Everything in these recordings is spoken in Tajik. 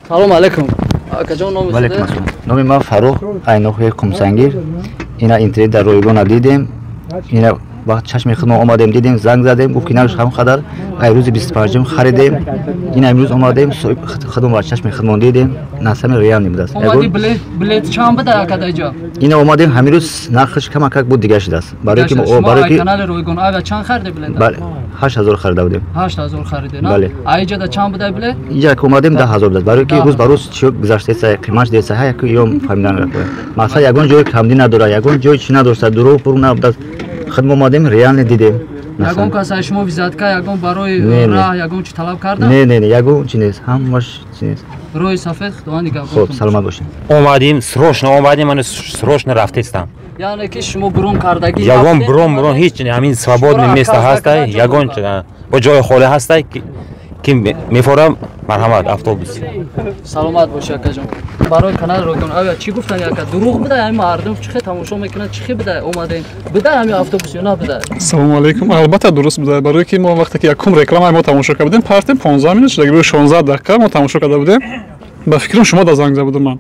салом алейкум. Акаҷон номи валейкум ассалом. Номи ман Фарух Айнохи Қумсангир. Ина интернет дар ройгона дидем. Ина вақт чашми хидмат омадем дидем, занг задем, гуфт ки нарш ҳам қадар ай рӯзи 25 харидем. Ина имрӯз омадем хидмат ва чашми хидмат дидем. Насами реал немудаст. Омади билет чанд буда акадаҷа? Ина омадем ҳамирӯз нархш камакак буд дига шудааст. Барои ки канали ройгон ава чанд хариде билет? Бале 8000 харида будем. 8000 хариде, на? Бале. Аиҷада чанд буда билет? Иҷа ки омадем 10000 будааст. Барои ки рӯз ба рӯз чӣ гузаштаеса, қимаш деса, ҳа як ём фаҳмидан рақам. Масалан ягон ҷои камдӣ надора, ягон ҷои чӣ надорса, дурӯғ пур набудааст. Хидмат омадем реалне дидем. Ягон каса шумо визитка, ягон барои раҳ, ягон чӣ талаб карда? Не, ягон чӣ нест. Ҳамаш чӣ нест. Рои сафед худованди гап. Хуб, саломат бошед. Омадим, срочно омадим, ман срочно рафтестам. Яъне ки шумо бурун кардаги? Ягон бурун ҳеҷ не, ҳамин свободное место ҳастай, ягон бо ҷои холӣ ҳастай ки мефорам марҳамат автобус. Саломат бош акаҷон. Барои канали ройгон ава чӣ гуфтан яка? Дурӯғ буда, ҳамин мардум чӣ тамошо мекунад, чӣ буда омадем? Буда ҳамин автобус ё на буда? Салому алейкум. Албатта дуруст буда. Барои ки мо вақте ки якум реклама мо тамошо карда будем, парти 15 минут шуда, гӯё 16 дақиқа мо тамошо карда будем. Ба фикрам шумо да занг зада будам ман.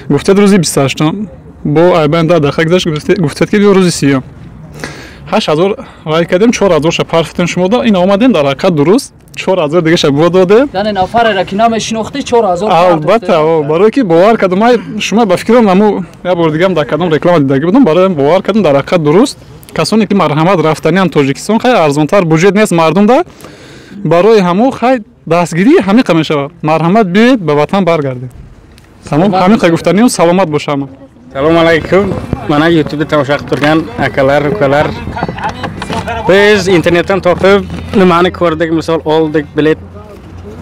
Гуфтед рӯзи 28 бо айбан 10 дақиқа гузашт, гуфтед ки биё рӯзи 30. 8000 рай кардем, 4000 ша парфитен шумо да, ин омадем дар ҳақиқат дуруст. 4000 дига ша бо доде. Яъне нафареро ки намешинохти 4000. Албатта, барои ки бовар кардам, ай шумо ба фикрам наму я бор дигам да кардам реклама дидаги будам, барои бовар кардам дар ҳақиқат дуруст. Касоне ки марҳамат рафтаниан Тоҷикистон хай арзонтар буҷет нест мардум да. Барои ҳамо хай дастгирӣ ҳамиқа мешавад. Марҳамат биед ба ватан баргардед. Тамом ҳамиқа гуфтаниам, саломат бошам. Салом алейкум. Мана YouTube тамошо qilib turgan akalar, ukalar. Biz internetdan topib nimani ko'rdik, misol oldik bilet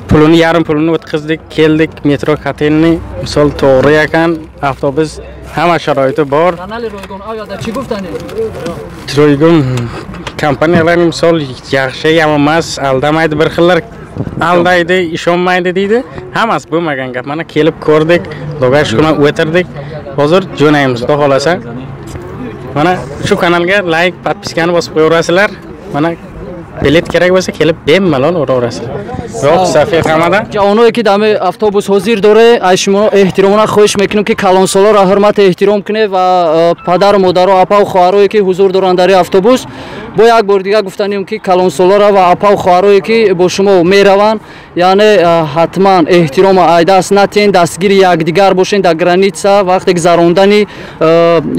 pulini yarim pulini o'tkazdik, keldik metro katenni, misol to'g'ri ekan, avtobus hamma sharoiti bor. Kanali Roygon oyada chi guftani? Roygon kompaniyalar misol yaxshi ham emas, aldamaydi, bir xillar aldaydi, ishonmaydi deydi. Hammasi bo'lmagan gap. Mana kelib ko'rdik, logash kuni o'tirdik. Hozir jo'naymiz, xudo xolasa. Mana shu kanalga like, podpiskani bosib qo'yaverasizlar. Mana bilet kerak bo'lsa kelib bemalol o'raverasizlar. Yo'q, Safiya hamada. Ҷавоное ки даме автобус ҳозир доре, ай шумо эҳтиромона хоҳиш мекунем ки калонсолоро ҳурмат эҳтиром кунед ва падару модару апа ва хоҳарое ки ҳузур доранд дар автобус. Бо як бор дига гуфтанем ки калонсолоро ва апа ва хоҳарое ки бо шумо мераванд, яъне ҳатман эҳтирома айдаст натен, дастгири якдигар бошен дар граница, вақте гузарондани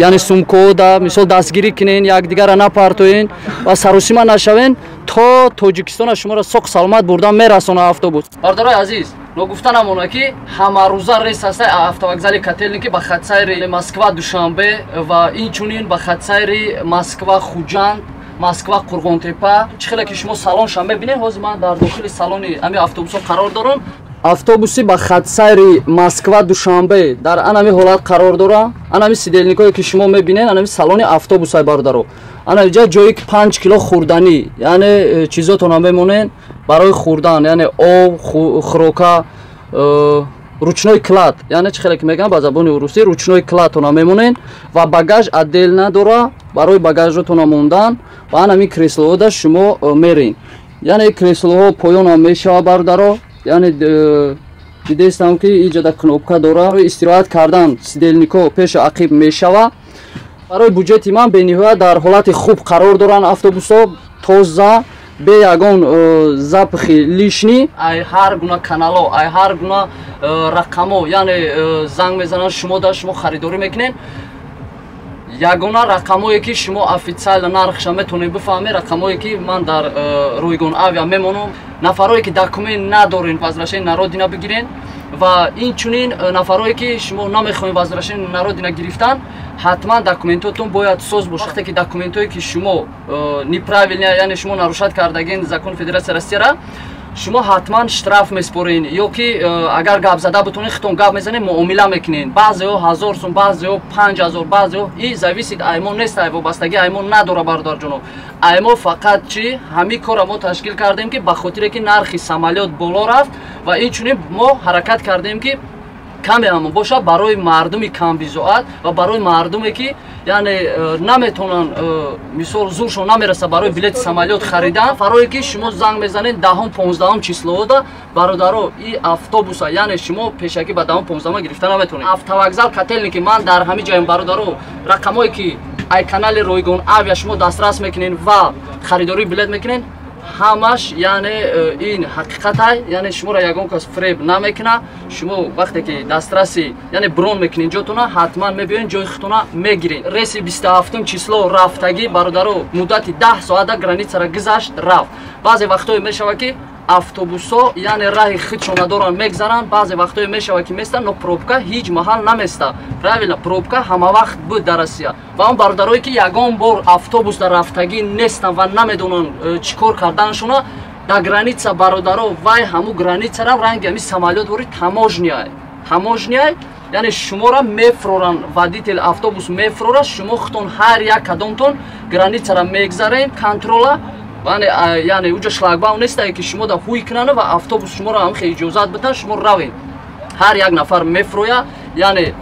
яъне сумкаҳо да мисол дастгирӣ кунен, якдигара напартоен ва саросима нашавен то Тоҷикистона шуморо соқ саломат бурдан мерасона автобус. Бардорои азиз, ногуфтанам она ки ҳамарӯза рейс аст автовокзали Котельники ба хатсайри Москва Душанбе ва инчунин ба хатсайри Москва Хуҷанд, Москва Қурғонтепа. Чӣ хеле ки шумо салонша мебинед, ҳозир ман дар дохили салони ами автобусо қарор дорам. Автобуси ба хатсайри Москва Душанбе дар анами ҳолат қарор дорам. Анами сидельникое ки шумо мебинед, анами салони автобусай бародаро. Ана иҷа ҷои 5 кило хурдани, яъне чизотона мемонен барои хурдан, яъне об, хӯрока, ручной клад, яъне чӣ хеле ки мегӯям ба забони урусӣ, ручной кладтона мемонен ва багаж отдел надора, барои багажотона мондан ва анами креслоҳода шумо мерин. Яъне креслоҳо поёнам мешава бародаро, яъне дидестам ки иҷада кнопка дора, истироҳат кардан сидельнико пешу ақиб мешава. Барои буҷети ман бениҳоят дар ҳолати хуб қарор доранд автобусҳо, тоза, бе ягон запахи лишни, ай ҳар гуна канало, ай ҳар гуна рақамо, яъне занг мезананд шумо да шумо харидорӣ мекунед. Ягона рақамое ки шумо официал нархша метавонед бифаҳмед, рақамое ки ман дар Ройгон Авиа мемонам, нафарое ки документ надорен возвращение на родина бигирен ва инчунин нафарое ки шумо намехоҳед возвращение на родина гирифтан, ҳатман документотон бояд соз бошад. Вақте ки документое ки шумо неправильно, яъне шумо нарушат кардагин закони Федератсияи Россияра, шумо ҳатман штраф меспорен, ё ки агар гап зада бутонед хитон гап мезанед, муомила мекунед. Баъзеҳо 1000 сум, баъзеҳо 5000, баъзеҳо и зависит, аймон нест, вобастагӣ аймон надора бародарҷонов. Аймо фақат чи ҳамин кора мо ташкил кардем ки ба хотире ки нархи самолёт боло рафт ва инчунин мо ҳаракат кардем ки каме ҳам боша барои мардуми камбизоат ва барои мардуме ки яъне наметонанд мисол зуршон намераса барои билети самолёт харидан фарое ки шумо занг мезанед 10-15 числода бародаро и автобуса яъне шумо пешакӣ ба 10-15 гирифта наметонед автовокзал котельники ман дар ҳамин ҷоям бародаро рақамое ки ай канали Ройгон Авиа шумо дастрас мекунед ва харидории билет мекунед ҳамаш яъне ин ҳақиқатай яъне шуморо ягон кас фреб намекуна шумо вақте ки дастраси яъне брон мекунед ҷотуна ҳатман мебиёед ҷои худтона мегиред реси 27 число рафтагӣ бародаро муддати 10 соата границара гузашт рафт баъзе вақтое мешава ки автобусҳо яъне раҳи худшон надоранд мегзаранд баъзе вақтое мешава ки местанд но пробка ҳеҷ маҳал наместа правилно пробка ҳамавақт буд дар Россия ва он бародарое ки ягон бор автобус дар рафтагӣ нестанд ва намедонанд чӣ кор карданашона дар граница бародаро вай ҳамун границара ранги ҳамин самолётвори таможняй яъне шуморо мефуроранд водитель автобус мефурорад шумо худтон ҳар як кадомтон границара мегзаред контрола яъне уҷа шлагбаум нестае ки шумо да ҳуй кунанд ва автобус шуморо ҳамхе иҷозат биданд шумо равед ҳар як нафар мефуроя яъне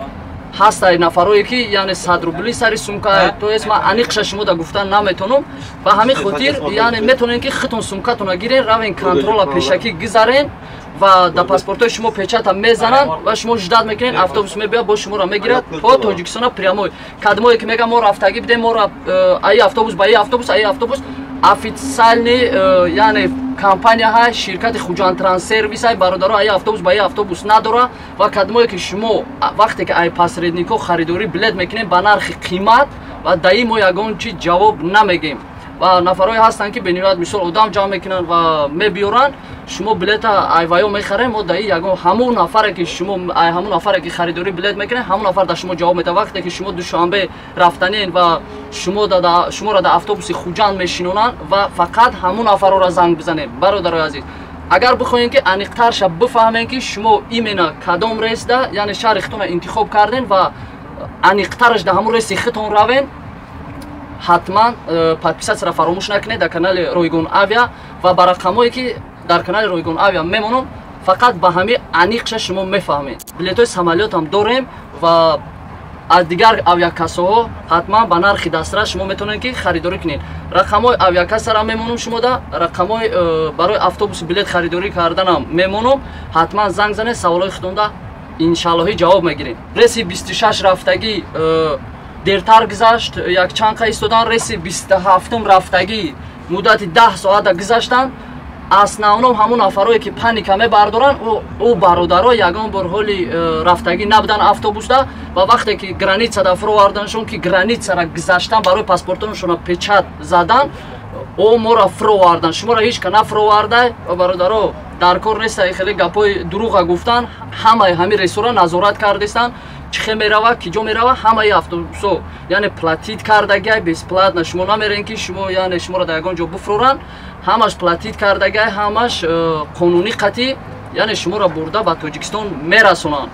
ҳастаи нафарое ки яъне 100 рубли сари сумка то есть ман аниқша шумо да гуфтан наметонам ба ҳамин хотир яъне метонед ки худтон сумкатона гирен равен контрола пешакӣ гузарен ва дар паспортои шумо печата мезананд ва шумо ждат мекунед автобус мебиёд бо шуморо мегирад то тоҷикистона прямой кадмое ки мегӯянд мо рафтагӣ бидем моро аи автобус ба аи автобус официальный яъне компания ҳай ширкати хуҷандтранссервис ҳай бародаро аи автобус ба аи автобус надора ва кадмое ки шумо вақте ки аи посреднико харидорӣ билет мекунед ба нархи қимат ва даи мо ягон чиз ҷавоб намегем ва нафарое ҳастанд ки бениҳоят мисол одам ҷамъ мекунанд ва мебиёранд шумо билета айваё мехарем мо даи ягон ҳамун нафаре ки шумо ҳамун нафаре ки харидорӣ билет мекунед ҳамун нафар да шумо ҷавоб медиҳад вақте ки шумо душанбе рафтанед ва шуморо дар автобуси хуҷанд мешинонанд ва фақат ҳамун нафарро занг бизанед бародарои азиз агар бихоҳем ки аниқтарша бифаҳмем ки шумо имена кадом ресда яъне шаҳри худтонро интихоб карден ва аниқтараш дар ҳамун реси худтон равен ҳатман подписатсияро фаромӯш накунед дар канали Ройгон Авиа ва ба рақамое ки дар канали Ройгон Авиа мемонам фақат ба ҳамин аниқша шумо мефаҳмед билетои самолётам дорем ва аз дигар авиакассаҳо ҳатман ба нархи дастрас шумо метавонед ки харидорӣ кунед рақамҳои авиакассаро мемонам шумо да рақамҳои барои автобуси билет харидорӣ карданам мемонам ҳатман занг занед саволҳои худтонда иншааллоҳӣ ҷавоб мегирем реси 26 рафтагӣ дертар гузашт якчанқа истодан реси 27 рафтагӣ муддати 10 соата гузаштанд основном ҳамун нафарое ки паника мебардоранд ӯ бародаро ягон бор ҳоли рафтагӣ набуданд автобусда ва вақте ки границада фуроварданашон ки границара гузаштан барои паспортонашона печат задан о моро фуроварданд шуморо ҳеҷ ка нафуроварда бародаро дар кор неста хеле гапои дурӯға гуфтан ҳамаи ҳамин ресора назорат кардестанд чихе мерава киҷо мерава ҳамаи автобусо яъне платит кардагиай бесплатно шумо намерен ки шумо яъне шуморо дар ягон ҷо буфуроранд ҳамаш платит кардагиай ҳамаш қонунӣ қатъӣ яъне шуморо бурда ба тоҷикистон мерасонанд